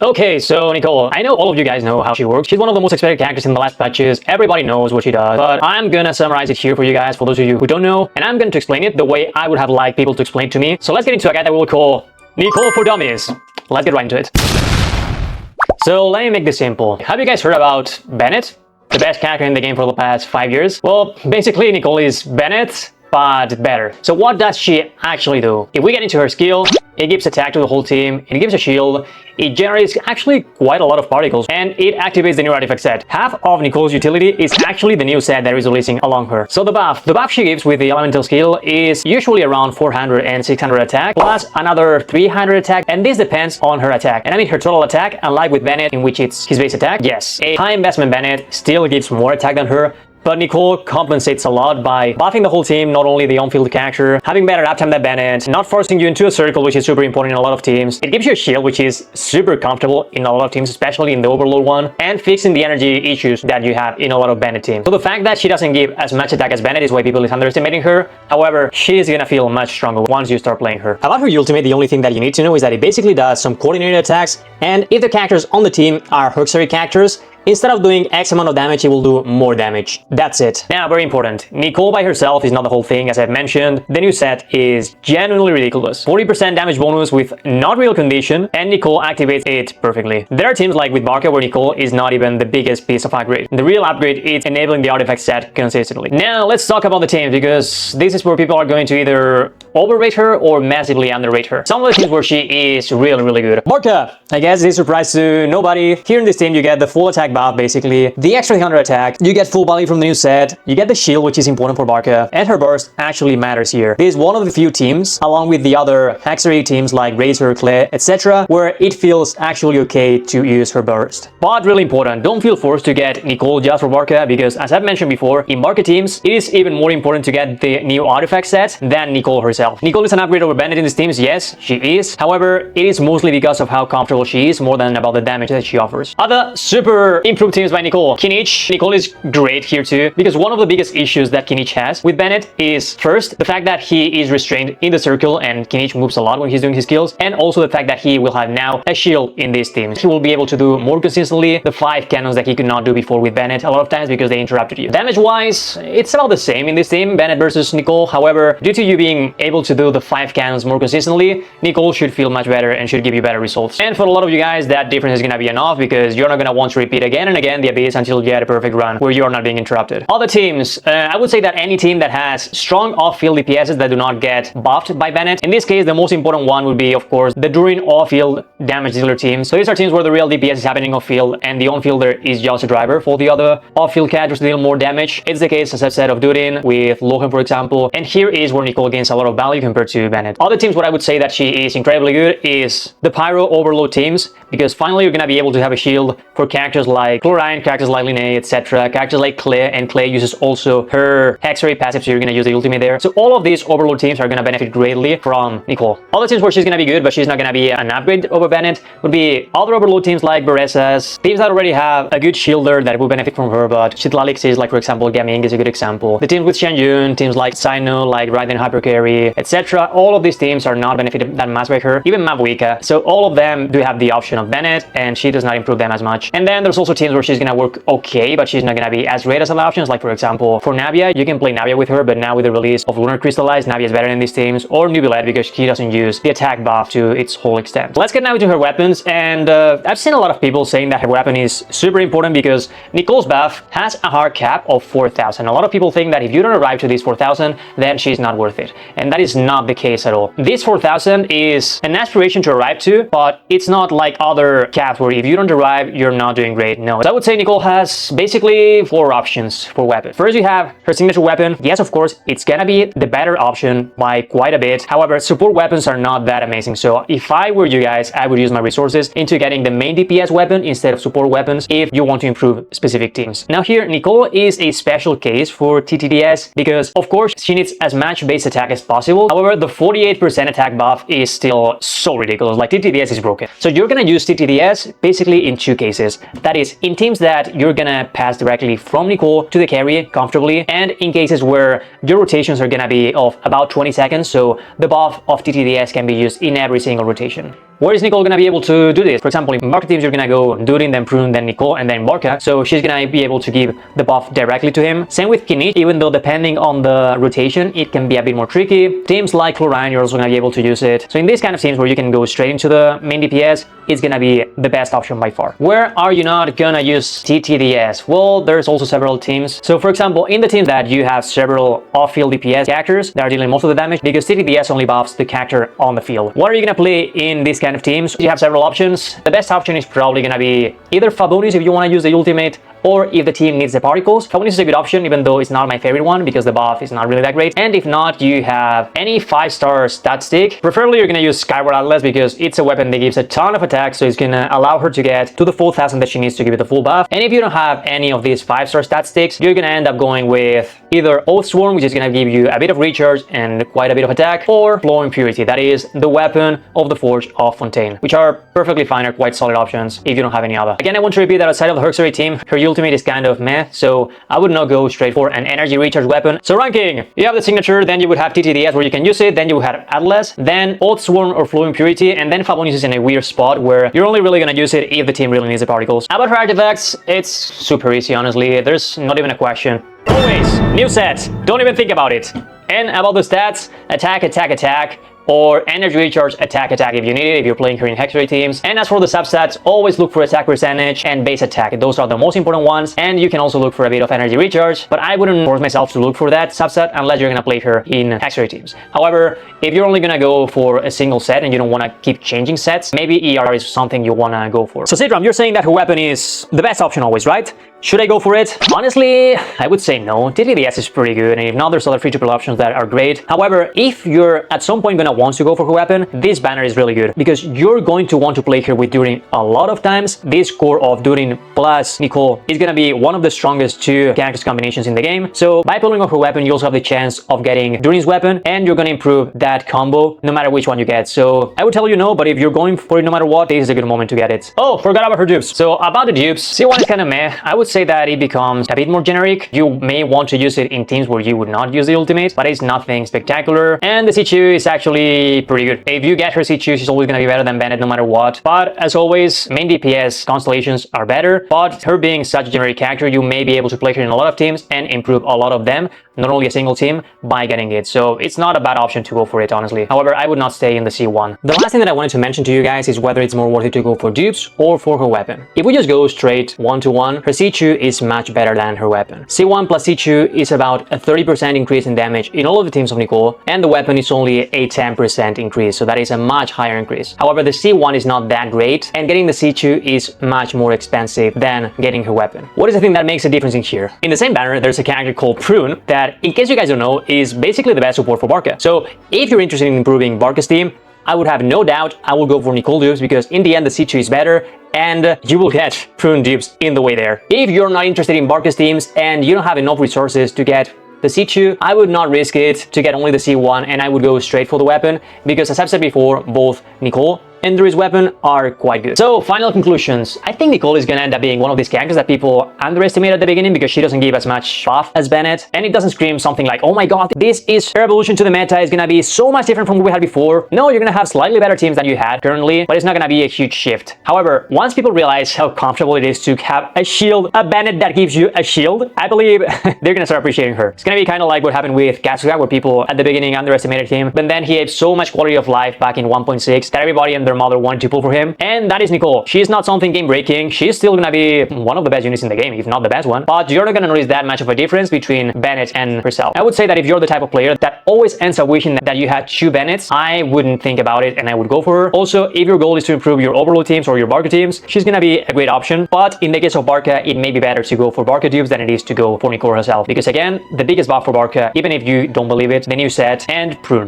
Okay, so Nicole, I know all of you guys know how she works. She's one of the most expected characters in the last patches. Everybody knows what she does, but I'm gonna summarize it here for you guys, for those of you who don't know, and I'm going to explain it the way I would have liked people to explain it to me. So let's get into a guy that we'll call Nicole for Dummies. Let's get right into it. So let me make this simple. Have you guys heard about Bennett? The best character in the game for the past 5 years? Well, basically Nicole is Bennett, but better. So what does she actually do? If we get into her skill, it gives attack to the whole team, it gives a shield, it generates actually quite a lot of particles, and it activates the new artifact set. Half of Nicole's utility is actually the new set that is releasing along her. So the buff she gives with the elemental skill is usually around 400 and 600 attack, plus another 300 attack, and this depends on her attack. And I mean her total attack, unlike with Bennett, in which it's his base attack. Yes, a high investment Bennett still gives more attack than her, but Nicole compensates a lot by buffing the whole team, not only the on-field character, having better uptime than Bennett, not forcing you into a circle, which is super important in a lot of teams. It gives you a shield, which is super comfortable in a lot of teams, especially in the Overload one, and fixing the energy issues that you have in a lot of Bennett teams. So the fact that she doesn't give as much attack as Bennett is why people is underestimating her. However, she is gonna feel much stronger once you start playing her. About her ultimate, the only thing that you need to know is that it basically does some coordinated attacks, and if the characters on the team are auxiliary characters, instead of doing X amount of damage, it will do more damage. That's it. Now, very important. Nicole by herself is not the whole thing, as I've mentioned. The new set is genuinely ridiculous. 40% damage bonus with not real condition, and Nicole activates it perfectly. There are teams like with Barca where Nicole is not even the biggest piece of upgrade. The real upgrade is enabling the artifact set consistently. Now, let's talk about the teams, because this is where people are going to either overrate her or massively underrate her. Some of the teams where she is really good. Barca, I guess it's a surprise to nobody. Here in this team, you get the full attack buff, basically, the extra 100 attack, you get full body from the new set, you get the shield, which is important for Barca, and her burst actually matters here. This is one of the few teams, along with the other auxiliary teams like Razor, Clay, etc., where it feels actually okay to use her burst. But really important, don't feel forced to get Nicole just for Barca, because as I've mentioned before, in Barca teams, it is even more important to get the new artifact set than Nicole herself. Nicole is an upgrade over Bennett in these teams, yes, she is. However, it is mostly because of how comfortable she is, more than about the damage that she offers. Other super improved teams by Nicole. Kinich. Nicole is great here too, because one of the biggest issues that Kinich has with Bennett is first, the fact that he is restrained in the circle and Kinich moves a lot when he's doing his skills, and also the fact that he will have now a shield in this team. He will be able to do more consistently the 5 cannons that he could not do before with Bennett a lot of times because they interrupted you. Damage wise, it's about the same in this team, Bennett versus Nicole. However, due to you being able to do the 5 cannons more consistently, Nicole should feel much better and should give you better results. And for a lot of you guys, that difference is gonna be enough because you're not gonna want to repeat again and again the abyss until you get a perfect run where you are not being interrupted. Other teams, I would say that any team that has strong off-field DPSs that do not get buffed by Bennett. In this case, the most important one would be, of course, the Durin off-field damage dealer teams. So these are teams where the real DPS is happening off-field and the on-fielder is just a driver for the other off-field characters to deal more damage. It's the case, as I've said, of Durin with Lohan, for example, and here is where Nicole gains a lot of value compared to Bennett. Other teams, what I would say that she is incredibly good is the Pyro Overload teams, because finally you're gonna be able to have a shield for characters like Chlorine, characters like Linnae, etc., characters like Clay, and Clay uses also her Hexray passive, so you're gonna use the ultimate there. So all of these Overload teams are gonna benefit greatly from Nicole. Other teams where she's gonna be good, but she's not gonna be an upgrade over Bennett, would be other Overload teams like Beresas, teams that already have a good shielder that will benefit from her, but Chitlalix is like, for example, Gaming is a good example. The teams with Xianyun, teams like Sino, like Raiden Hypercarry, etc., all of these teams are not benefited that much by her, even Mabuika. So all of them do have the option of Bennett, and she does not improve them as much. And then there's also teams where she's gonna work okay, but she's not gonna be as great as other options. Like for example, for Navia, you can play Navia with her, but now with the release of Lunar Crystallize, Navia is better in these teams, or Nubilite because she doesn't use the attack buff to its whole extent. Let's get now into her weapons, and I've seen a lot of people saying that her weapon is super important because Nicole's buff has a hard cap of 4,000. A lot of people think that if you don't arrive to these 4,000, then she's not worth it, and that is not the case at all. This 4,000 is an aspiration to arrive to, but it's not like other caps where if you don't arrive, you're not doing great. No, so I would say Nicole has basically 4 options for weapon. First, you have her signature weapon. Yes, of course, it's gonna be the better option by quite a bit. However, support weapons are not that amazing. So if I were you guys, I would use my resources into getting the main DPS weapon instead of support weapons if you want to improve specific teams. Now here, Nicole is a special case for TTDS because, of course, she needs as much base attack as possible. However, the 48% attack buff is still so ridiculous. Like, TTDS is broken. So you're gonna use TTDS basically in 2 cases. That is, in teams that you're gonna pass directly from Nicole to the carry comfortably, and in cases where your rotations are gonna be of about 20 seconds, so the buff of TTDS can be used in every single rotation. Where is Nicole gonna be able to do this? For example, in Barca teams, you're gonna go Durin, then Prune, then Nicole, and then Barca. So she's gonna be able to give the buff directly to him. Same with Kinich, even though depending on the rotation, it can be a bit more tricky. Teams like Nicole Reeyn, you're also gonna be able to use it. So in these kind of teams where you can go straight into the main DPS, it's gonna be the best option by far. Where are you not gonna use TTDS? Well, there's also several teams. So for example, in the teams that you have several off-field DPS characters that are dealing most of the damage, because TTDS only buffs the character on the field. What are you gonna play in this kind of teams? You have several options. The best option is probably gonna be either Fabonis if you wanna use the ultimate, or if the team needs the particles. Fabonis is a good option, even though it's not my favorite one because the buff is not really that great. And if not, you have any 5-star stat stick. Preferably you're gonna use Skyward Atlas because it's a weapon that gives a ton of attack, so it's gonna allow her to get to the full 1000 that she needs to give it the full buff. And if you don't have any of these 5-star stat sticks, you're gonna end up going with either Oath Swarm, which is gonna give you a bit of recharge and quite a bit of attack, or Flowing Purity, that is the weapon of the Forge of Fontaine, which are perfectly fine, are quite solid options if you don't have any other. Again, I want to repeat that outside of the Herxery team, her ultimate is kind of meh, so I would not go straight for an energy recharge weapon. So ranking, you have the signature, then you would have TTDS where you can use it, then you would have Atlas, then Oath Swarm or Flowing Purity, and then Fabonis is in a weird spot where you're only really gonna use it if the team really needs the particles. About her artifacts, it's super easy, honestly. There's not even a question. Always, new set, don't even think about it. And about the stats, attack, attack, attack, or energy recharge, attack, attack if you need it, if you're playing her in Hexery teams. And as for the substats, always look for attack percentage and base attack. Those are the most important ones, and you can also look for a bit of energy recharge, but I wouldn't force myself to look for that subset unless you're gonna play her in Hexery teams. However, if you're only gonna go for a single set and you don't wanna keep changing sets, maybe ER is something you wanna go for. So Sidram, you're saying that her weapon is the best option always, right? Should I go for it? Honestly, I would say no. TTDS is pretty good, and if not, there's other free-to-play options that are great. However, if you're at some point gonna want to go for her weapon, this banner is really good because you're going to want to play her with Durin a lot of times. This core of Durin plus Nicole is gonna be one of the strongest two characters combinations in the game. So by pulling off her weapon, you also have the chance of getting Durin's weapon, and you're gonna improve that combo no matter which one you get. So I would tell you no, but if you're going for it no matter what, this is a good moment to get it. Oh, forgot about her dupes. So about the dupes, C1 is kind of meh. I would say that it becomes a bit more generic. You may want to use it in teams where you would not use the ultimate, but it's nothing spectacular. And the C2 is actually pretty good. If you get her C2, she's always gonna be better than Bennett no matter what. But as always, main DPS constellations are better, but her being such a generic character, you may be able to play her in a lot of teams and improve a lot of them, not only a single team, by getting it. So it's not a bad option to go for it, honestly. However, I would not stay in the C1. The last thing that I wanted to mention to you guys is whether it's more worth it to go for dupes or for her weapon. If we just go straight 1-to-1, her C2 is much better than her weapon. C1 plus C2 is about a 30% increase in damage in all of the teams of Nicole, and the weapon is only a 10% increase, so that is a much higher increase. However, the C1 is not that great, and getting the C2 is much more expensive than getting her weapon. What is the thing that makes a difference in here? In the same banner, there's a character called Prune that, in case you guys don't know, is basically the best support for Barca. So if you're interested in improving Barca's team, I would have no doubt I will go for Nicole dupes because in the end the C2 is better and you will get Prune dupes in the way there. If you're not interested in Barca's teams and you don't have enough resources to get the C2, I would not risk it to get only the C1, and I would go straight for the weapon because, as I've said before, both Nicole and Durin's weapon are quite good. So final conclusions. I think Nicole is gonna end up being one of these characters that people underestimate at the beginning because she doesn't give as much buff as Bennett, and it doesn't scream something like, oh my god, this is her evolution to the meta is gonna be so much different from what we had before. No, you're gonna have slightly better teams than you had currently, but it's not gonna be a huge shift. However, once people realize how comfortable it is to have a shield, a Bennett that gives you a shield, I believe they're gonna start appreciating her. It's gonna be kind of like what happened with Katsuga, where people at the beginning underestimated him, but then he gave so much quality of life back in 1.6 that everybody and their mother wanted to pull for him, and that is Nicole. She's not something game breaking. She's still gonna be one of the best units in the game, if not the best one, but you're not gonna notice that much of a difference between Bennett and herself. I would say that if you're the type of player that always ends up wishing that you had two Bennetts, I wouldn't think about it and I would go for her. Also, if your goal is to improve your overload teams or your Barca teams, she's gonna be a great option, but in the case of Barca, it may be better to go for Barca dupes than it is to go for Nicole herself, because again, the biggest buff for Barca, even if you don't believe it, the new set and Prune.